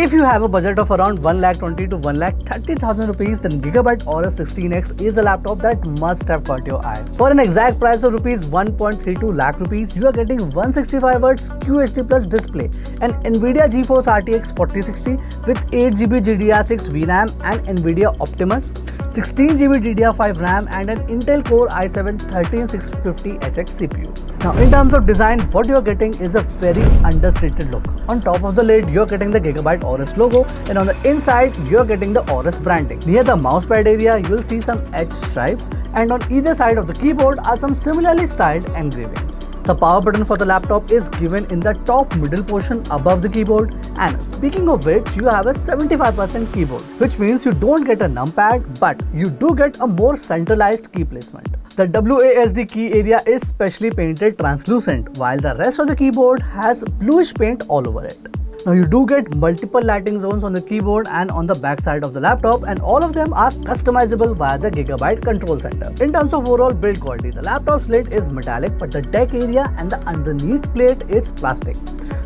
If you have a budget of around 1,20,000 to 1,30,000 rupees, then Gigabyte Aorus 16X is a laptop that must have caught your eye. For an exact price of rupees 1.32 lakh rupees, you are getting 165Hz QHD Plus display, an Nvidia GeForce RTX 4060 with 8GB GDDR6 VRAM and Nvidia Optimus, 16GB DDR5 RAM and an Intel Core i7-13650HX CPU. Now in terms of design, what you are getting is a very understated look. On top of the lid, you are getting the Gigabyte Aorus logo, and on the inside you are getting the Aorus branding. Near the mousepad area you will see some edge stripes, and on either side of the keyboard are some similarly styled engravings. The power button for the laptop is given in the top middle portion above the keyboard, and speaking of which, you have a 75% keyboard, which means you don't get a numpad, but you do get a more centralized key placement. The WASD key area is specially painted translucent, while the rest of the keyboard has bluish paint all over it. Now you do get multiple lighting zones on the keyboard and on the back side of the laptop, and all of them are customizable via the Gigabyte Control Center. In terms of overall build quality, the laptop's lid is metallic, but the deck area and the underneath plate is plastic.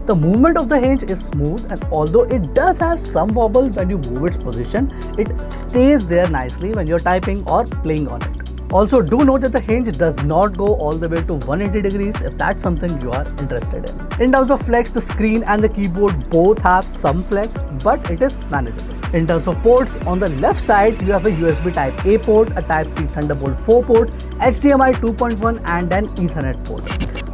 The movement of the hinge is smooth, and although it does have some wobble when you move its position, it stays there nicely when you're typing or playing on it. Also, do note that the hinge does not go all the way to 180 degrees if that's something you are interested in. In terms of flex, the screen and the keyboard both have some flex, but it is manageable. In terms of ports, on the left side, you have a USB Type-A port, a Type-C Thunderbolt 4 port, HDMI 2.1 and an Ethernet port.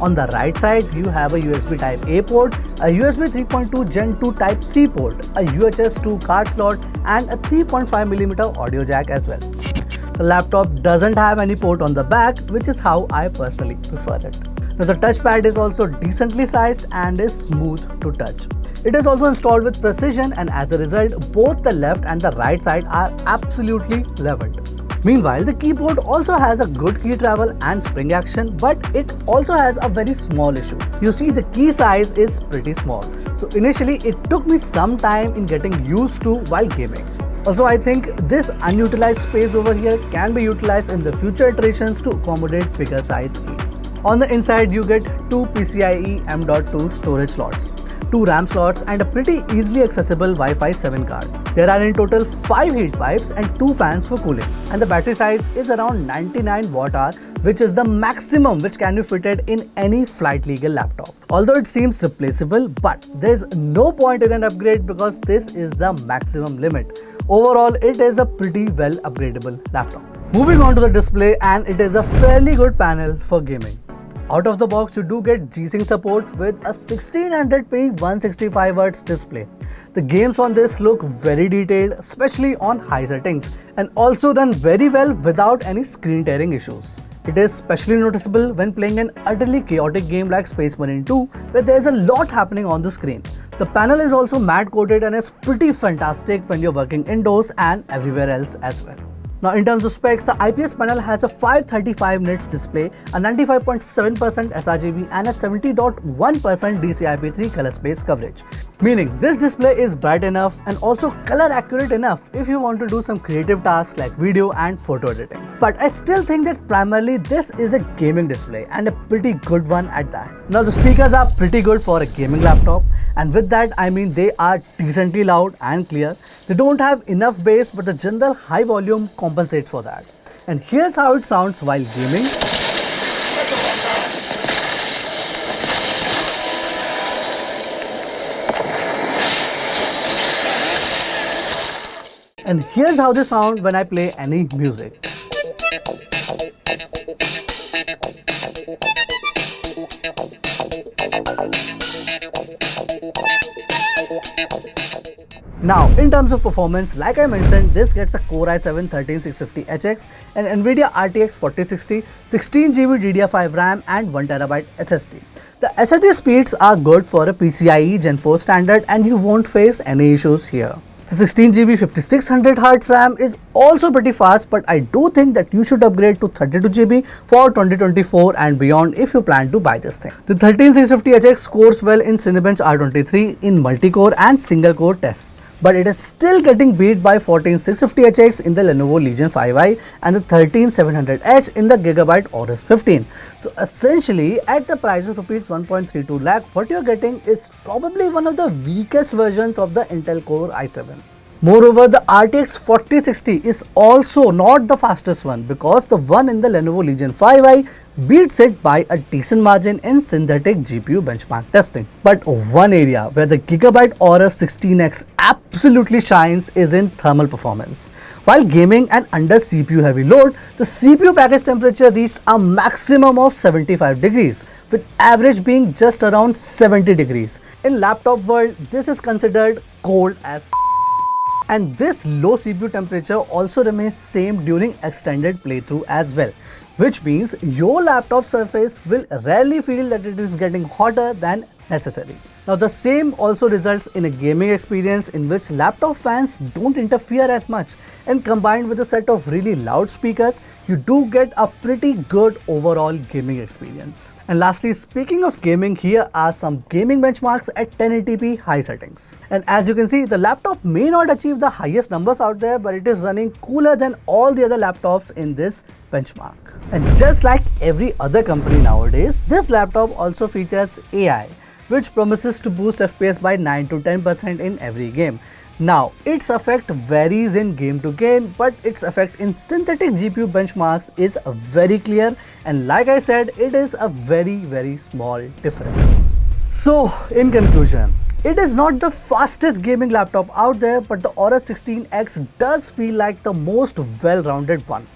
On the right side, you have a USB Type-A port, a USB 3.2 Gen 2 Type-C port, a UHS 2 card slot and a 3.5mm audio jack as well. The laptop doesn't have any port on the back, which is how I personally prefer it. Now the touchpad is also decently sized and is smooth to touch. It is also installed with precision, and as a result, both the left and the right side are absolutely leveled. Meanwhile, the keyboard also has a good key travel and spring action, but it also has a very small issue. You see, the key size is pretty small, so initially it took me some time in getting used to while gaming. Also, I think this unutilized space over here can be utilized in the future iterations to accommodate bigger sized keys. On the inside, you get two PCIe M.2 storage slots, 2 RAM slots and a pretty easily accessible Wi-Fi 7 card. There are in total 5 heat pipes and 2 fans for cooling, and the battery size is around 99 Wh, which is the maximum which can be fitted in any flight legal laptop. Although it seems replaceable, but there's no point in an upgrade because this is the maximum limit. Overall, it is a pretty well upgradable laptop. Moving on to the display, and it is a fairly good panel for gaming. Out of the box, you do get G-Sync support with a 1600p 165Hz display. The games on this look very detailed, especially on high settings, and also run very well without any screen tearing issues. It is especially noticeable when playing an utterly chaotic game like Space Marine 2, where there is a lot happening on the screen. The panel is also matte coated and is pretty fantastic when you're working indoors and everywhere else as well. Now in terms of specs, the IPS panel has a 535 nits display, a 95.7% sRGB and a 70.1% DCI-P3 color space coverage. Meaning this display is bright enough and also color accurate enough if you want to do some creative tasks like video and photo editing. But I still think that primarily this is a gaming display, and a pretty good one at that. Now the speakers are pretty good for a gaming laptop, and with that I mean they are decently loud and clear. They don't have enough bass, but the general high volume compensates for that. And here's how it sounds while gaming. And here's how they sound when I play any music. Now, in terms of performance, like I mentioned, this gets a Core i7-13650HX, an Nvidia RTX 4060, 16GB DDR5 RAM and 1TB SSD. The SSD speeds are good for a PCIe Gen 4 standard, and you won't face any issues here. The 16GB 5600Hz RAM is also pretty fast, but I do think that you should upgrade to 32GB for 2024 and beyond if you plan to buy this thing. The 13650HX scores well in Cinebench R23 in multi-core and single-core tests. but it is still getting beat by 14650HX in the Lenovo Legion 5i and the 13700H in the Gigabyte Aorus 15. So essentially at the price of rupees 1.32 lakh, what you're getting is probably one of the weakest versions of the Intel Core i7. Moreover, the RTX 4060 is also not the fastest one because the one in the Lenovo Legion 5i beats it by a decent margin in synthetic GPU benchmark testing. But one area where the Gigabyte Aorus 16X absolutely shines is in thermal performance. While gaming and under CPU heavy load, the CPU package temperature reached a maximum of 75 degrees, with average being just around 70 degrees. In laptop world, this is considered cold as. And this low CPU temperature also remains same during extended playthrough as well, which means your laptop surface will rarely feel that it is getting hotter than necessary. Now the same also results in a gaming experience in which laptop fans don't interfere as much, and combined with a set of really loud speakers, you do get a pretty good overall gaming experience. And lastly, speaking of gaming, here are some gaming benchmarks at 1080p high settings. And as you can see, the laptop may not achieve the highest numbers out there, but it is running cooler than all the other laptops in this benchmark. And just like every other company nowadays, this laptop also features AI, which promises to boost FPS by 9 to 10% in every game. Now, its effect varies in game to game, but its effect in synthetic GPU benchmarks is very clear, and like I said, it is a very small difference. So, in conclusion, it is not the fastest gaming laptop out there, but the Aorus 16X does feel like the most well-rounded one.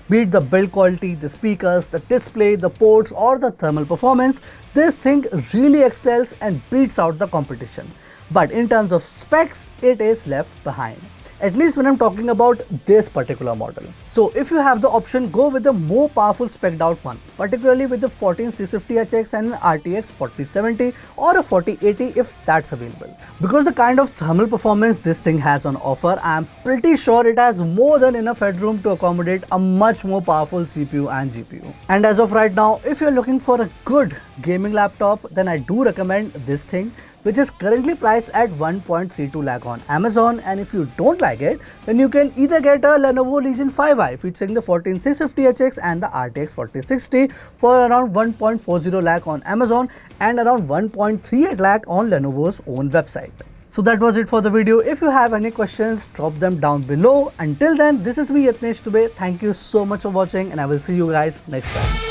Be it the build quality, the speakers, the display, the ports or the thermal performance, this thing really excels and beats out the competition. But in terms of specs, it is left behind. At least when I'm talking about this particular model. So if you have the option, go with the more powerful spec'd out one, particularly with the 14650HX and an RTX 4070 or a 4080 if that's available. Because the kind of thermal performance this thing has on offer, I'm pretty sure it has more than enough headroom to accommodate a much more powerful CPU and GPU. And as of right now, if you're looking for a good gaming laptop, then I do recommend this thing, which is currently priced at 1.32 lakh on Amazon. And if you don't like it, then you can either get a Lenovo Legion 5i featuring the 14650HX and the RTX 4060 for around 1.40 lakh on Amazon and around 1.38 lakh on Lenovo's own website. So that was it for the video. If you have any questions, drop them down below. Until then, this is me Yatnesh Dubey. Thank you so much for watching, and I will see you guys next time.